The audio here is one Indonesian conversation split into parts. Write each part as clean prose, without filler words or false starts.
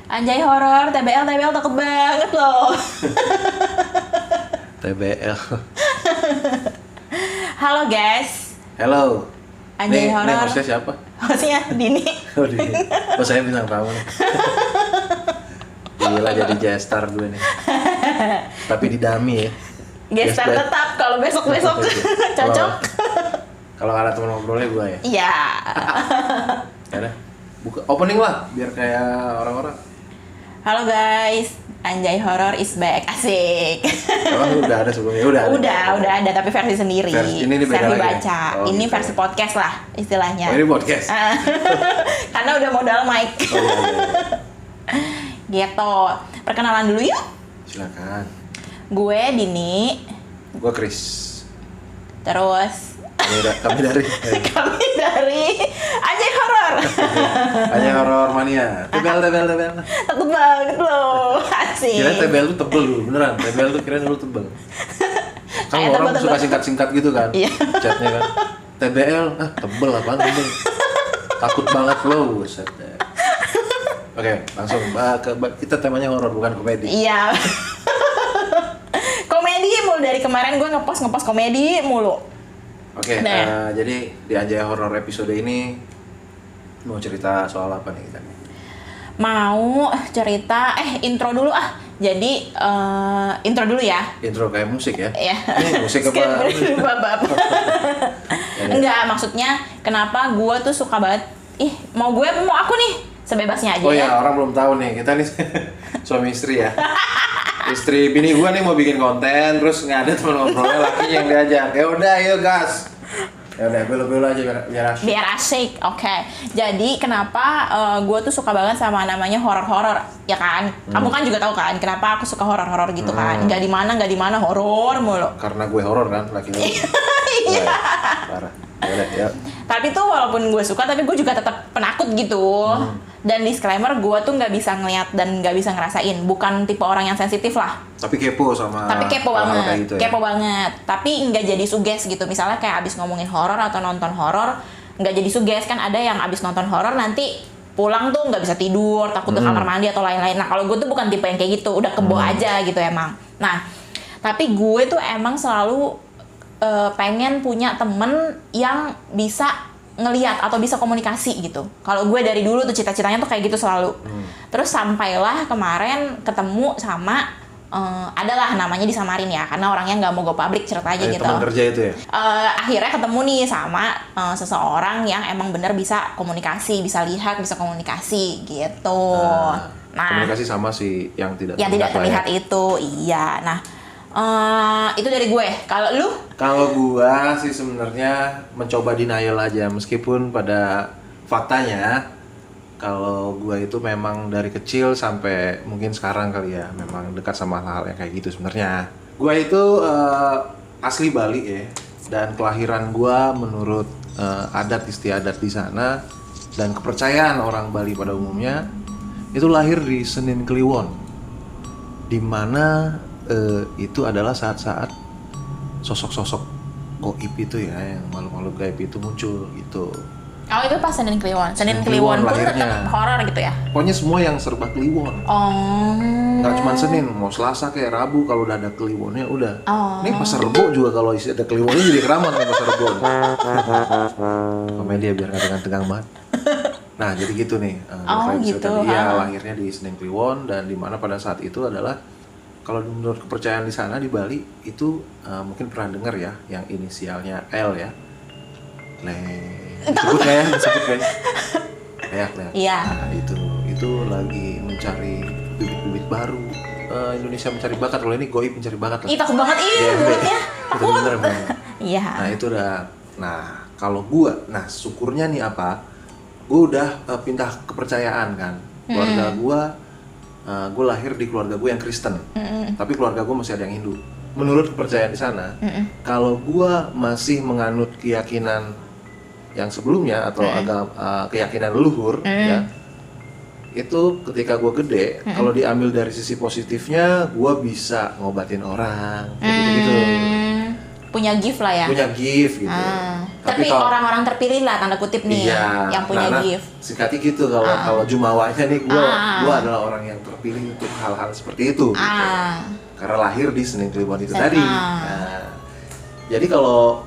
Anjay horor, TBL takut banget loh. TBL. Halo guys. Hello. Anjay horor. Nih hostnya siapa? Hostnya Dini. Oh Dini. Oh saya bintang tamu nih. Gila jadi gestar gue nih. Tapi di dummy ya. Gestar tetap kalau besok-besok cocok. Kalau ada teman ngobrolnya gue ya. Iya. Ada. Buka opening lah biar kayak orang-orang. Halo guys, Anjay Horor is back, asik. Oh, udah ada sebelumnya, udah ada tapi versi sendiri. Versi ini beda versi lagi. baca. Oh, ini gitu. versi podcast lah istilahnya. Oh, ini podcast. Karena udah modal mic. Oh, iya. Gitu. Perkenalan dulu yuk. Silakan. Gue Dini. Gue Chris. Terus Kami dari kami dari Anjay Horor. Hanya Horor Mania. TBL. Takut banget loh. Asik. Kirain TBL tuh tebel dulu, beneran. TBL tuh kirain dulu tebel. Kan Kayak orang tebel-tebel. suka singkat-singkat gitu kan. Iya. Chatnya kan. TBL, tebel apaan tebel. Takut banget lo, buset. Oke, langsung kita temanya horor bukan komedi. Iya. Komedi mulu dari kemarin gue ngepost komedi mulu. Oke, jadi di Anjay Horor episode ini mau cerita soal apa nih kita? Mau cerita, intro dulu ah. Jadi intro dulu ya. Intro kayak musik ya? Ya. Ini musik apa? Enggak, maksudnya kenapa gue tuh suka banget. Mau gue apa mau aku nih? Sebebasnya aja Oh ya. ya, orang belum tahu nih, kita nih suami istri ya. Istri bini gua nih mau bikin konten, terus nggak ada teman ngobrolnya, lakinya yang diajak. Ya udah, ayo gas. Ya udah, belu-belu aja biar asik. Biar asik, oke. Jadi kenapa gue tuh suka banget sama namanya horor-horor, ya kan? Kamu kan juga tahu kan, kenapa aku suka horor-horor gitu kan? Nggak di mana horor mulu. Karena gue horor kan, laki lu. Iya. Parah. Ya udah, ya. Tapi tuh walaupun gue suka, tapi gue juga tetap penakut gitu. Dan disclaimer, gue tuh nggak bisa ngeliat dan nggak bisa ngerasain. Bukan tipe orang yang sensitif lah. Tapi kepo sama. Tapi kepo hal-hal banget, kayak gitu, ya? kepo banget. Tapi nggak jadi suges gitu. Misalnya kayak abis ngomongin horor atau nonton horor, nggak jadi suges kan ada yang abis nonton horor nanti pulang tuh nggak bisa tidur, takut ke kamar mandi atau lain-lain. Nah kalau gue tuh bukan tipe yang kayak gitu, udah kebo aja gitu emang. Nah tapi gue tuh emang selalu pengen punya temen yang bisa ngelihat atau bisa komunikasi gitu. Kalau gue dari dulu tuh cita-citanya tuh kayak gitu selalu. Terus sampailah kemarin ketemu sama adalah namanya disamarin ya, karena orangnya nggak mau go public ceritanya gitu. Teman kerja itu ya? Akhirnya ketemu nih sama seseorang yang emang bener bisa komunikasi, bisa lihat, bisa komunikasi gitu. Nah, komunikasi sama si yang tidak terlihat ya? itu, iya. Nah, itu dari gue. Kalau lu? Kalau gua sih sebenarnya mencoba denial aja, meskipun pada faktanya kalau gua itu memang dari kecil sampai mungkin sekarang kali ya memang dekat sama hal yang kayak gitu sebenarnya. Gua itu asli Bali ya, dan kelahiran gua menurut adat istiadat di sana dan kepercayaan orang Bali pada umumnya itu lahir di Senin Kliwon, di mana itu adalah saat-saat sosok-sosok goib itu ya, yang makhluk-makhluk gaib itu muncul gitu. Oh itu pas Senin Kliwon. Senin Kliwon Kliwon pun lahirnya. tetap horor gitu ya? Pokoknya semua yang serba Kliwon. Oh. Nggak cuma Senin, mau Selasa kayak Rabu kalau udah ada Kliwonnya udah. Oh. Ini Pasar Rebo juga kalau isi ada Kliwonnya jadi keramat nih Pasar Rebo. Komedi ya biar nggak tegang-tegang banget. Nah jadi gitu nih. Gitu. Dia lahirnya di Senin Kliwon, dan dimana pada saat itu adalah, kalau menurut kepercayaan di sana di Bali itu mungkin pernah dengar ya yang inisialnya L ya. Disebut nggak ya? Disebut nggak ya? Leak. Iya. Nah itu lagi mencari bibit-bibit baru. Indonesia mencari bakat, kalau ini goib mencari bakat lah. Ih takut banget mulutnya. Itu bener memang. Iya. Nah itu udah. Nah kalau gua, syukurnya nih apa? Gua udah pindah kepercayaan kan. Keluarga gue lahir di keluarga gue yang Kristen, tapi keluarga gue masih ada yang Hindu. Menurut kepercayaan di sana, kalau gue masih menganut keyakinan yang sebelumnya atau keyakinan leluhur, ya, itu ketika gue gede, kalau diambil dari sisi positifnya, gue bisa ngobatin orang, gitu. Punya gift lah ya. Punya gift gitu. Tapi kalau orang-orang terpilih lah tanda kutip nih iya, yang punya nah, gift. singkatnya gitu kalau Jumawanya nih gua adalah orang yang terpilih untuk hal-hal seperti itu. Gitu. Karena lahir di Senin Kliwon itu tadi. Nah, jadi kalau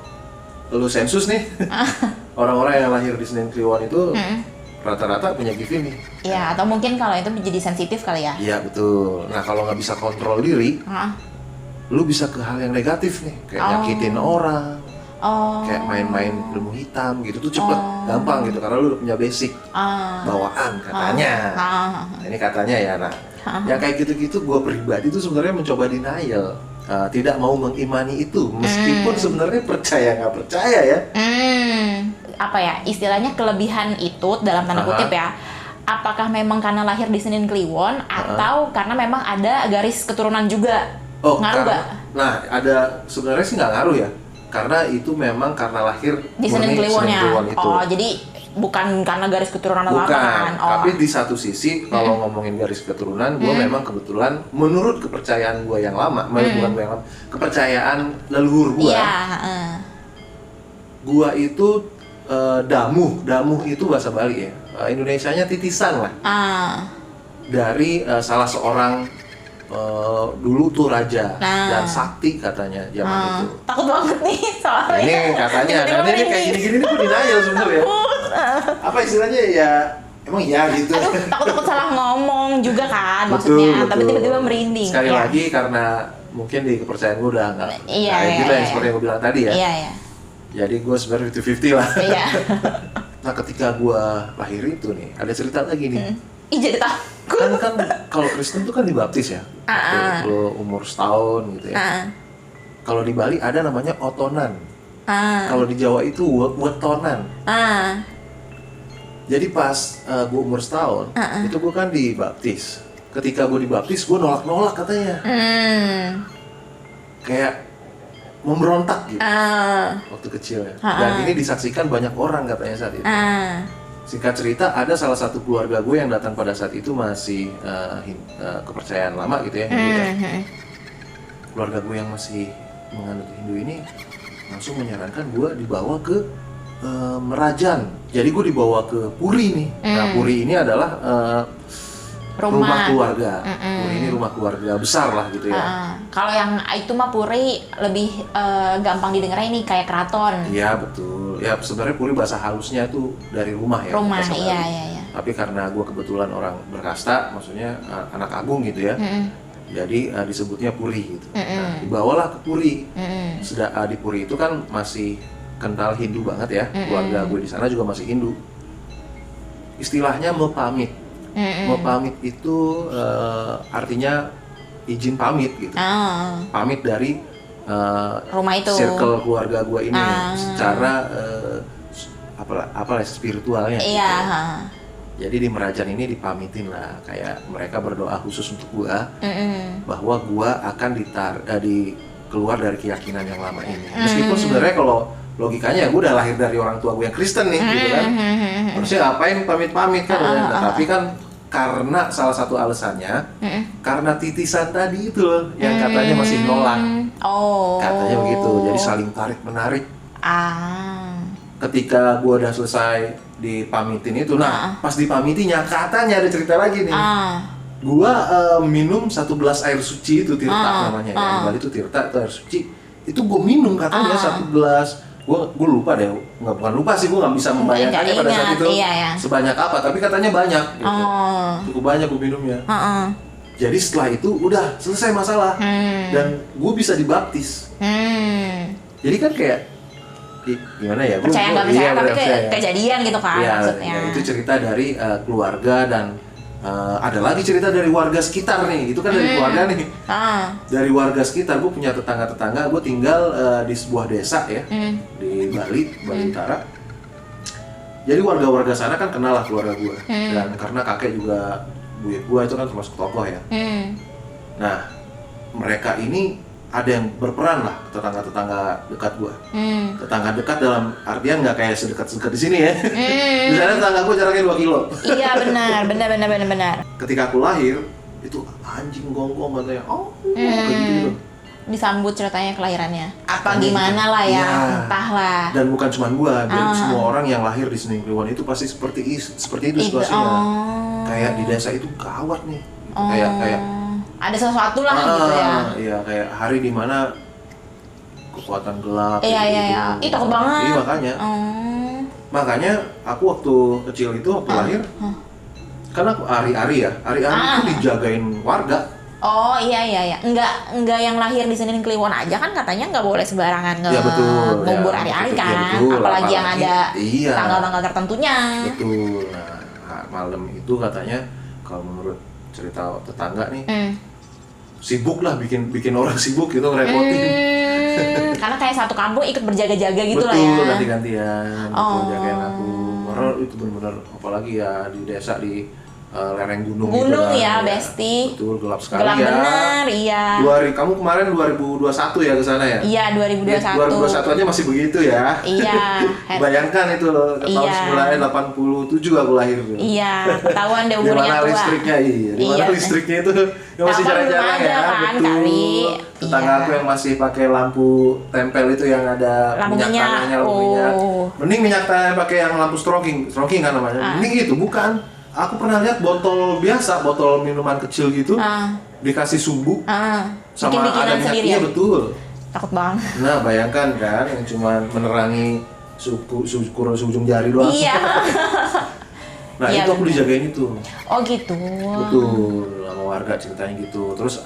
lu sensus nih, orang-orang yang lahir di Senin Kliwon itu rata-rata punya gift ini. Iya, atau mungkin kalau itu jadi sensitif kali ya. Iya betul. Nah kalau nggak bisa kontrol diri, lu bisa ke hal yang negatif nih, kayak nyakitin orang, kayak main-main ilmu hitam gitu tuh cepet, gampang gitu karena lu udah punya basic bawaan katanya. Nah, ini katanya ya, nah yang kayak gitu-gitu gue pribadi tuh sebenarnya mencoba denial, tidak mau mengimani itu, meskipun sebenarnya percaya nggak percaya ya. Apa ya istilahnya kelebihan itu dalam tanda kutip ya? Apakah memang karena lahir di Senin Kliwon atau karena memang ada garis keturunan juga? Ngaruh nggak? Nah, ada sebenarnya sih nggak ngaruh ya, karena itu memang karena lahir di Senin Kliwonnya. Itu. Oh, jadi bukan karena garis keturunan atau apa kan? Tapi di satu sisi kalau ngomongin garis keturunan, gue memang kebetulan menurut kepercayaan gue yang lama, bukan gue yang lama, kepercayaan leluhur gue. Gue itu damuh itu bahasa Bali ya. Indonesianya titisan lah. Dari salah seorang dulu tuh raja dan sakti katanya zaman itu. Takut banget nih soalnya. Ini katanya, nanti ini kayak gini-gini nih gue denial sebenarnya. Apa istilahnya ya? Emang iya gitu. Aduh, takut salah ngomong juga kan Betul. maksudnya. Tapi tiba-tiba merinding. Sekali lagi karena mungkin di kepercayaan gue udah nggak kayak gitu yang seperti yang gue bilang tadi ya. Iya. Jadi gue sebenarnya 50-50 lah. Iya. Nah ketika gue lahir itu nih, ada cerita lagi nih. Ih jadi takut. Kan kalau Kristen tuh kan dibaptis ya. Kalau umur setahun gitu ya. Kalau di Bali ada namanya otonan. Kalau di Jawa itu wetonan. Jadi pas gue umur setahun, itu gue kan dibaptis. Ketika gue dibaptis, gue nolak-nolak katanya. Kayak memberontak gitu waktu kecil ya. Dan ini disaksikan banyak orang katanya saat itu. Singkat cerita, ada salah satu keluarga gue yang datang pada saat itu masih kepercayaan lama gitu ya, Hindu ya. Keluarga gue yang masih menganut Hindu ini langsung menyarankan gue dibawa ke Merajan. Jadi gue dibawa ke Puri nih. Nah Puri ini adalah rumah keluarga. Puri ini rumah keluarga besar lah gitu ya. Kalau yang itu mah Puri lebih gampang didengar ini kayak keraton. Iya betul. Ya sebenarnya Puri bahasa halusnya tuh dari rumah ya. Rumah, iya. Tapi karena gue kebetulan orang berkasta, maksudnya anak agung gitu ya. Jadi disebutnya Puri gitu. Nah, dibawalah ke Puri. Di Puri itu kan masih kental Hindu banget ya. Keluarga gue di sana juga masih Hindu. Istilahnya mau pamit. Mau pamit itu artinya izin pamit gitu. Pamit dari rumah itu. Circle keluarga gue ini secara spiritualnya. Iya. Gitu. Jadi di Merajan ini dipamitin lah, kayak mereka berdoa khusus untuk gue bahwa gue akan keluar dari keyakinan yang lama ini. Meskipun sebenarnya kalau logikanya gue udah lahir dari orang tua gue yang Kristen nih, gitu kan. Harusnya ngapain pamit-pamit kan? Tapi kan karena salah satu alasannya, karena titisan tadi itu loh, yang katanya masih nolak. Katanya begitu, jadi saling tarik-menarik. Ketika gue udah selesai dipamitin itu, pas dipamitinya katanya ada cerita lagi nih. Gue minum 1 gelas air suci itu tirta namanya ya. Di Bali itu tirta, itu air suci. Itu gue minum katanya 1 gelas. Gue lupa deh, bukan lupa sih, gue nggak bisa membayangkannya pada saat itu sebanyak apa, tapi katanya banyak gitu. Cukup banyak gue minumnya. Jadi setelah itu udah selesai masalah dan gue bisa dibaptis. Jadi kan kayak gimana ya, percaya nggak percaya tapi kejadian gitu kan maksudnya. Ya, itu cerita dari keluarga dan ada lagi cerita dari warga sekitar nih, itu kan dari keluarga nih. Dari warga sekitar, gue punya tetangga-tetangga, gue tinggal di sebuah desa ya, di Bali Utara. Jadi warga-warga sana kan kenal lah keluarga gue, dan karena kakek juga buyut gue itu kan termasuk tokoh ya. Nah, mereka ini ada yang berperan lah, tetangga-tetangga dekat gue. Tetangga dekat dalam artian nggak kayak sedekat-sedekat di sini ya. Misalnya tetangga gue jaraknya 2 kilo. Iya benar. Ketika aku lahir, itu anjing gonggong katanya, kayak gitu. disambut ceritanya kelahirannya? Apa Katanya gimana gitu. lah ya, Iya. entahlah. Dan bukan cuma gua, semua orang yang lahir di Senin Kliwon itu pasti seperti itu situasinya. Kayak di desa itu gawat nih. Kayak ada sesuatu lah gitu ya. Iya, kayak hari dimana kekuatan gelap. Iya, gitu. iya, iya. Ih, takut banget. Iya, makanya. Makanya aku waktu kecil itu waktu lahir, karena aku ari-ari itu dijagain warga. Oh iya. Enggak yang lahir di Senin Kliwon aja kan katanya nggak boleh sembarangan Ya, betul. ngubur Ya, hari-hari betul, kan. ya, betul. Apalagi yang ada Iya. tanggal-tanggal tertentunya. Betul. Nah, malam itu katanya kalau menurut cerita tetangga nih, sibuk lah bikin orang sibuk gitu, ngerepotin. Karena kayak satu kampung ikut berjaga-jaga gitu lah ya. Betul, ganti-gantian gitu, jagain aku. Karena itu benar-benar apalagi ya di desa di lereng gunung gitu Gunung kan, ya, Besti. Betul, gelap sekali Gelap ya. bener, iya. Kamu kemarin 2021 ya ke sana ya? Iya, 2021. 2021 aja masih begitu ya. Iya. Bayangkan itu loh, ke tahun 1987 aku lahir tuh. Iya, ketahuan deh umurnya Dimana tua. listriknya, dimana listriknya itu yang masih Telepon belum jarang-jarang ada ya, kan, betul. kali. Tetangga Iya. aku yang masih pakai lampu tempel itu yang ada Lampu minyak minyak. tanahnya, lampu minyak. Mending minyak tanah pakai yang lampu stroking kan namanya. Mending itu bukan. Aku pernah lihat botol biasa, botol minuman kecil gitu, dikasih sumbu, sama Bikin-bikinan ada minyak, sendiri iya ya? betul. Takut banget. Nah bayangkan kan, yang cuma menerangi ujung jari doang. Iya. Nah Iya, itu aku bener. dijagain itu. Oh gitu. Betul, sama warga ceritanya gitu. Terus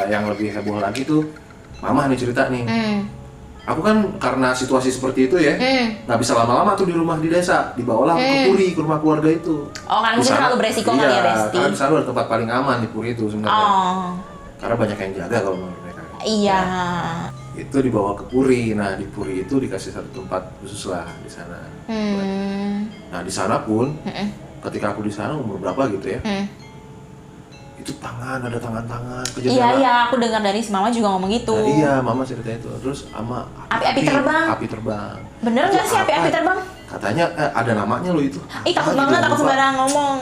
yang lebih heboh lagi tuh, mama nih cerita nih. Aku kan karena situasi seperti itu ya, nggak bisa lama-lama tuh di rumah di desa, dibawalah ke Puri, ke rumah keluarga itu. Oh kan mungkin terlalu beresiko kali ya, Besti. Karena di sana ada tempat paling aman di Puri itu sebenarnya. Oh. Karena banyak yang jaga kalau menurut mereka. Iya. Itu dibawa ke Puri. Nah di Puri itu dikasih satu tempat khusus lah di sana. Nah di sana pun, ketika aku di sana umur berapa gitu ya, itu ada tangan-tangan kejadian. Iya, aku dengar dari si Mama juga ngomong gitu. Nah, iya, mama cerita itu. Terus sama Api terbang. Api terbang. Bener nggak sih api terbang? Katanya ada namanya loh itu. Ih takut Apa gitu, banget, aku lupa. sembarangan ngomong.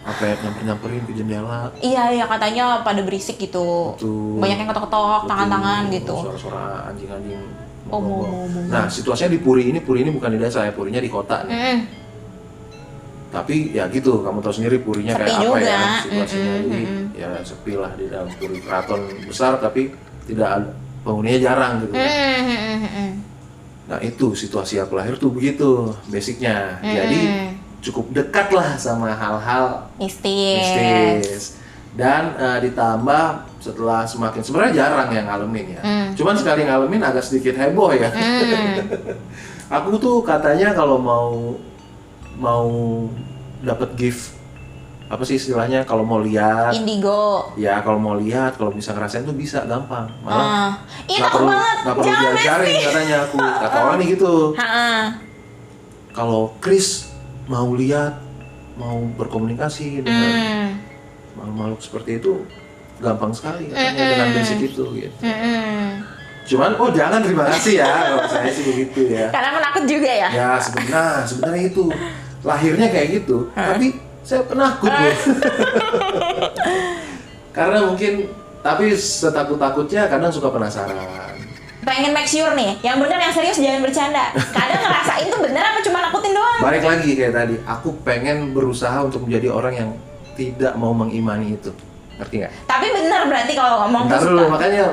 Apa ya, nyamperin ke jendela. Iya, katanya pada berisik gitu. Betul. Banyak yang ketok-ketok, Betul. tangan-tangan gitu. Suara-suara anjing-anjing. Oh, mau. Nah, situasinya di Puri ini bukan di desa ya, Purinya di kota nih. Tapi ya gitu, kamu tahu sendiri Purinya Sepi kayak apa juga. ya situasinya. Jadi ya sepi lah di dalam Puri, keraton besar tapi tidak ada penghuninya jarang gitu. Nah itu situasi aku lahir tuh begitu basicnya. Jadi cukup dekat lah sama hal-hal mistis. Dan ditambah setelah sebenarnya jarang yang ngalamin ya. Cuman sekali ngalamin agak sedikit heboh ya. Aku tuh katanya kalau mau dapat gift, apa sih istilahnya, kalau mau lihat Indigo. ya, kalau mau lihat, kalau bisa ngerasain tuh bisa gampang, malah Ih takut banget. nggak perlu Jangan, diajarin Besti. katanya aku, kata orang nih gitu. Kalau Chris mau lihat, mau berkomunikasi dengan makhluk seperti itu gampang sekali katanya dengan basic itu gitu. Cuman jangan, terima kasih ya kalau saya sih begitu ya. Karena menakut juga ya. Ya sebenarnya itu lahirnya kayak gitu, tapi saya penakut loh. Karena mungkin, tapi setakut-takutnya kadang suka penasaran. Pengen make sure nih, yang bener yang serius jangan bercanda. Kadang ngerasain tuh bener apa cuma nakutin doang. Balik lagi kayak tadi, aku pengen berusaha untuk menjadi orang yang tidak mau mengimani itu, ngerti nggak? Tapi bener berarti kalau ngomong Ntar tuh dulu, suka. makanya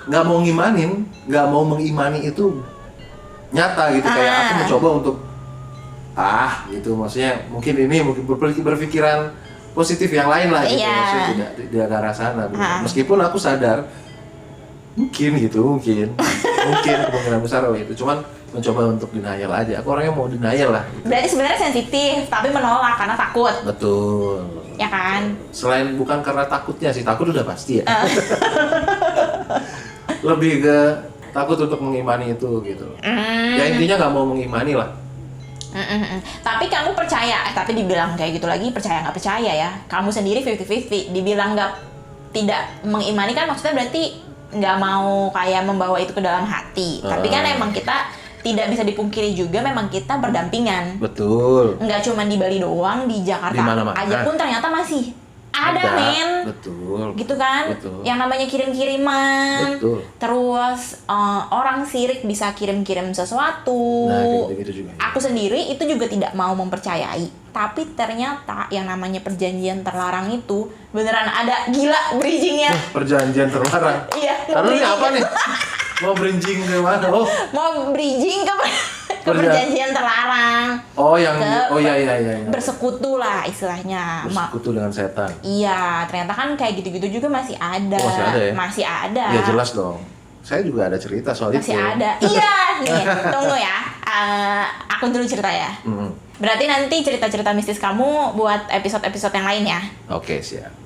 nggak mau mengimani itu nyata gitu. Kayak aku mencoba untuk gitu, maksudnya mungkin berpikiran positif yang lain lah gitu. Iya. Maksudnya tidak ke arah sana gitu. Meskipun aku sadar mungkin kemungkinan besar itu, cuman mencoba untuk denial aja. Aku orangnya mau denial lah gitu. Berarti sebenarnya sensitif, tapi menolak karena takut. Betul. Ya kan? Selain bukan karena takutnya sih, takut udah pasti ya. Lebih ke takut untuk mengimani itu gitu. Ya intinya nggak mau mengimani lah. Tapi kamu percaya, tapi dibilang kayak gitu lagi, percaya nggak percaya ya. Kamu sendiri 50-50, dibilang tidak mengimani kan maksudnya berarti nggak mau kayak membawa itu ke dalam hati. Tapi kan emang kita tidak bisa dipungkiri juga, memang kita berdampingan. Betul. Nggak cuma di Bali doang, di Jakarta Di mana-mana. aja pun ternyata masih Ada, men. Betul. Gitu kan? Betul. Yang namanya kirim-kiriman. Betul. Terus orang sirik bisa kirim-kirim sesuatu. Nah, kayak gitu-gitu juga. Aku sendiri itu juga tidak mau mempercayai. Tapi ternyata yang namanya perjanjian terlarang itu beneran ada. Gila bridgingnya. Perjanjian terlarang. Iya. Lalu ini bridging apa nih? Mau bridging ke mana? Oh, Mau bridging ke perjanjian terlarang. oh yang Ke- oh iya. Bersekutu lah istilahnya. Bersekutu dengan setan. Iya, ternyata kan kayak gitu-gitu juga masih ada. Oh, masih ada ya? Masih ada. Ya jelas dong. Saya juga ada cerita soal Masih itu. ada. Iya, nih. Tunggu ya. Aku dulu cerita ya. Mm. Berarti nanti cerita-cerita mistis kamu buat episode-episode yang lain ya. Oke, siap.